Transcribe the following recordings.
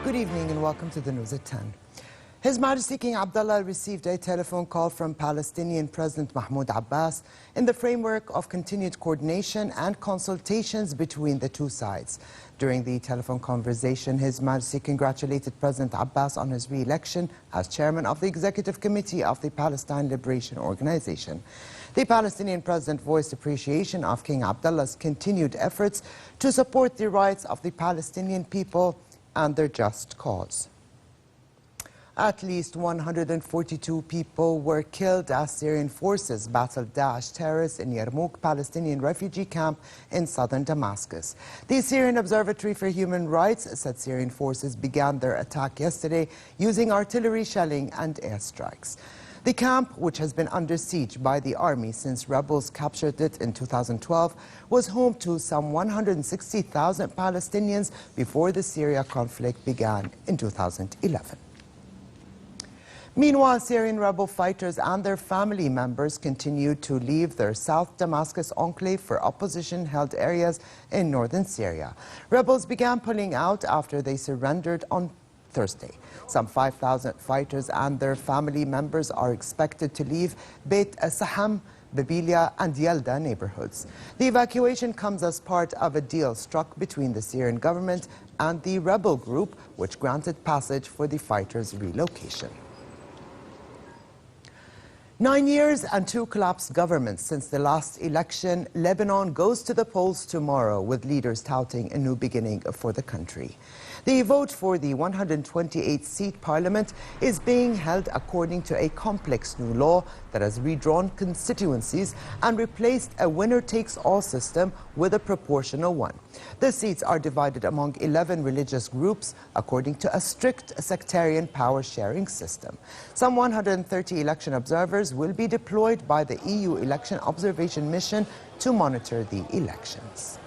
Good evening and welcome to the news at 10. His Majesty King Abdullah received a telephone call from Palestinian President Mahmoud Abbas in the framework of continued coordination and consultations between the two sides. During the telephone conversation, His Majesty congratulated President Abbas on his re-election as chairman of the Executive Committee of the Palestine Liberation Organization. The Palestinian president voiced appreciation of King Abdullah's continued efforts to support the rights of the Palestinian people and their just cause. At least 142 people were killed as Syrian forces battled Daesh terrorists in Yarmouk Palestinian refugee camp in southern Damascus. The Syrian Observatory for Human Rights said Syrian forces began their attack yesterday using artillery shelling and airstrikes. The camp, which has been under siege by the army since rebels captured it in 2012, was home to some 160,000 Palestinians before the Syria conflict began in 2011. Meanwhile, Syrian rebel fighters and their family members continued to leave their South Damascus enclave for opposition-held areas in northern Syria. Rebels began pulling out after they surrendered on Thursday. Some 5,000 fighters and their family members are expected to leave Beit Saham, Babilia and Yelda neighborhoods. The evacuation comes as part of a deal struck between the Syrian government and the rebel group, which granted passage for the fighters' relocation. 9 years and 2 collapsed governments since the last election, Lebanon goes to the polls tomorrow with leaders touting a new beginning for the country. The vote for the 128-seat parliament is being held according to a complex new law that has redrawn constituencies and replaced a winner-takes-all system with a proportional one. The seats are divided among 11 religious groups according to a strict sectarian power-sharing system. Some 130 election observers will be deployed by the EU Election Observation Mission to monitor the elections.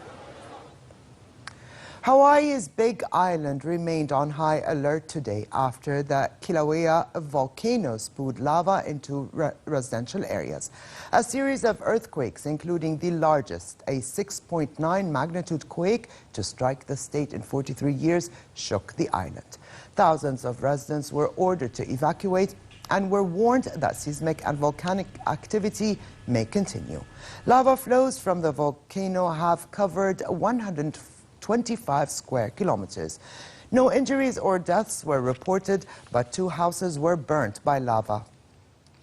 Hawaii's Big Island remained on high alert today after the Kilauea volcano spewed lava into residential areas. A series of earthquakes, including the largest, a 6.9 magnitude quake to strike the state in 43 years, shook the island. Thousands of residents were ordered to evacuate and were warned that seismic and volcanic activity may continue. Lava flows from the volcano have covered 125 square kilometers. No injuries or deaths were reported, but 2 houses were burnt by lava.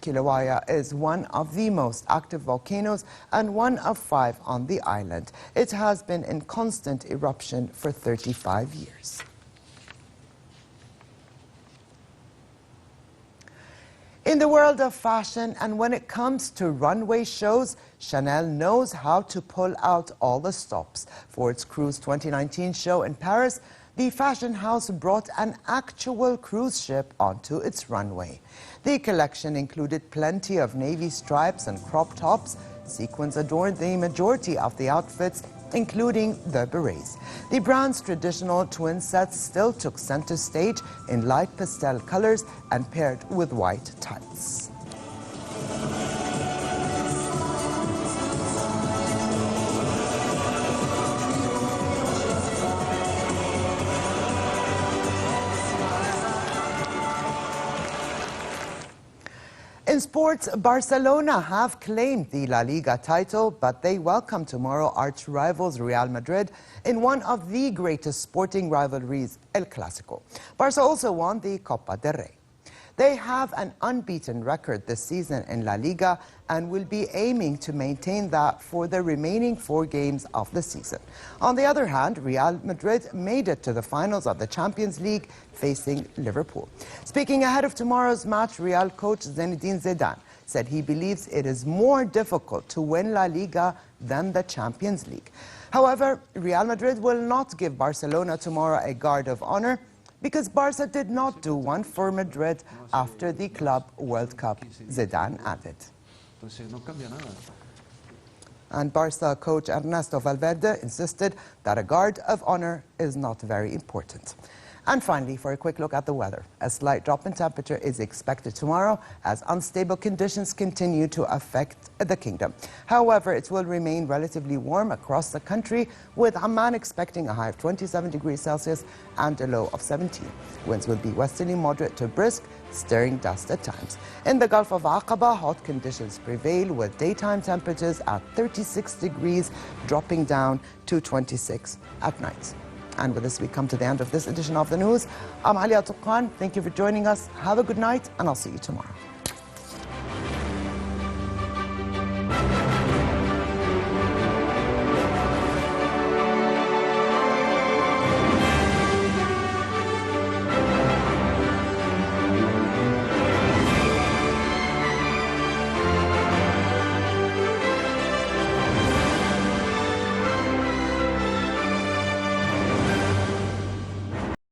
Kilauea is one of the most active volcanoes and one of 5 on the island. It has been in constant eruption for 35 years. In the world of fashion, and when it comes to runway shows, Chanel knows how to pull out all the stops. For its Cruise 2019 show in Paris, the fashion house brought an actual cruise ship onto its runway. The collection included plenty of navy stripes and crop tops. Sequins adorned the majority of the outfits, including the berets. The brand's traditional twin sets still took center stage in light pastel colors and paired with white tights. In sports, Barcelona have claimed the La Liga title, but they welcome tomorrow arch-rivals Real Madrid in one of the greatest sporting rivalries, El Clásico. Barca also won the Copa del Rey. They have an unbeaten record this season in La Liga and will be aiming to maintain that for the remaining 4 games of the season. On the other hand, Real Madrid made it to the finals of the Champions League, facing Liverpool. Speaking ahead of tomorrow's match, Real coach Zinedine Zidane said he believes it is more difficult to win La Liga than the Champions League. However, Real Madrid will not give Barcelona tomorrow a guard of honor, because Barca did not do one for Madrid after the Club World Cup, Zidane added. And Barca coach Ernesto Valverde insisted that a guard of honor is not very important. And finally, for a quick look at the weather. A slight drop in temperature is expected tomorrow as unstable conditions continue to affect the kingdom. However, it will remain relatively warm across the country, with Amman expecting a high of 27 degrees Celsius and a low of 17. Winds will be westerly moderate to brisk, stirring dust at times. In the Gulf of Aqaba, hot conditions prevail with daytime temperatures at 36 degrees, dropping down to 26 at night. And with this, we come to the end of this edition of the news. I'm Alia Tuqan. Thank you for joining us. Have a good night, and I'll see you tomorrow.